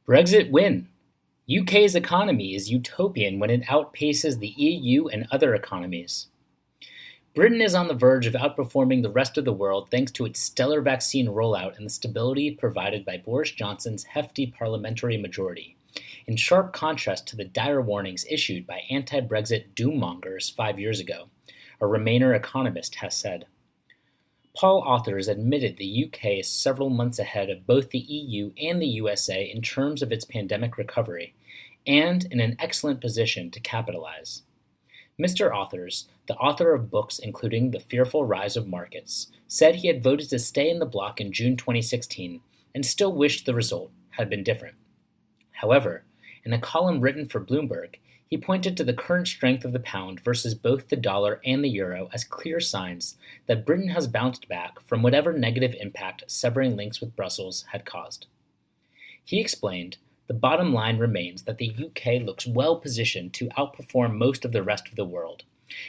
Brexit win. UK's economy is utopian when it outpaces the EU and other economies. Britain is on the verge of outperforming the rest of the world thanks to its stellar vaccine rollout and the stability provided by Boris Johnson's hefty parliamentary majority, in sharp contrast to the dire warnings issued by anti-Brexit doom-mongers 5 years ago, a Remainer economist has said. Paul authors admitted the UK is several months ahead of both the EU and the USA in terms of its pandemic recovery, and in an excellent position to capitalize. Mr. Authors, the author of books including The Fearful Rise of Markets, said he had voted to stay in the bloc in June 2016 and still wished the result had been different. However, in a column written for Bloomberg, he pointed to the current strength of the pound versus both the dollar and the euro as clear signs that Britain has bounced back from whatever negative impact severing links with Brussels had caused. He explained, the bottom line remains that the UK looks well positioned to outperform most of the rest of the world.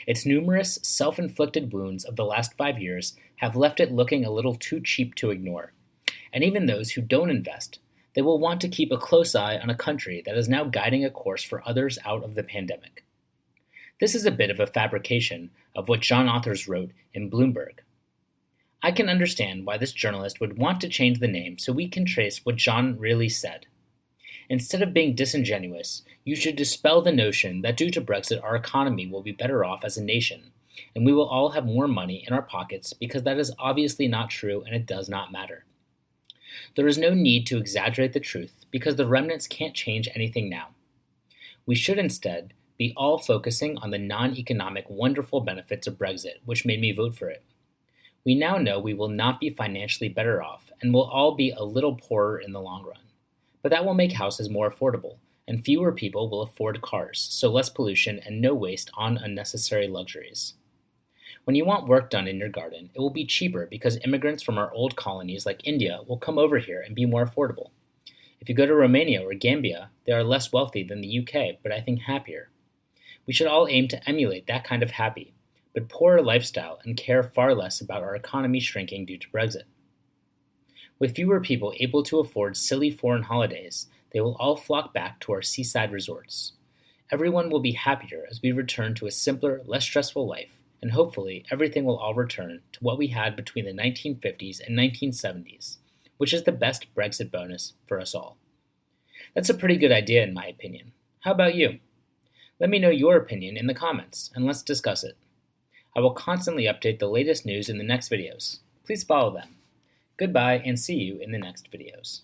Its numerous self-inflicted wounds of the last 5 years have left it looking a little too cheap to ignore. And even those who don't invest, they will want to keep a close eye on a country that is now guiding a course for others out of the pandemic. This is a bit of a fabrication of what John Authors wrote in Bloomberg. I can understand why this journalist would want to change the name so we can trace what John really said. Instead of being disingenuous, you should dispel the notion that due to Brexit our economy will be better off as a nation, and we will all have more money in our pockets because that is obviously not true and it does not matter. There is no need to exaggerate the truth because the remnants can't change anything now. We should instead be all focusing on the non-economic wonderful benefits of Brexit, which made me vote for it. We now know we will not be financially better off and will all be a little poorer in the long run. But that will make houses more affordable, and fewer people will afford cars, so less pollution and no waste on unnecessary luxuries. When you want work done in your garden, it will be cheaper because immigrants from our old colonies like India will come over here and be more affordable. If you go to Romania or Gambia, they are less wealthy than the UK, but I think happier. We should all aim to emulate that kind of happy, but poorer lifestyle and care far less about our economy shrinking due to Brexit. With fewer people able to afford silly foreign holidays, they will all flock back to our seaside resorts. Everyone will be happier as we return to a simpler, less stressful life, and hopefully everything will all return to what we had between the 1950s and 1970s, which is the best Brexit bonus for us all. That's a pretty good idea in my opinion. How about you? Let me know your opinion in the comments, and let's discuss it. I will constantly update the latest news in the next videos. Please follow them. Goodbye and see you in the next videos.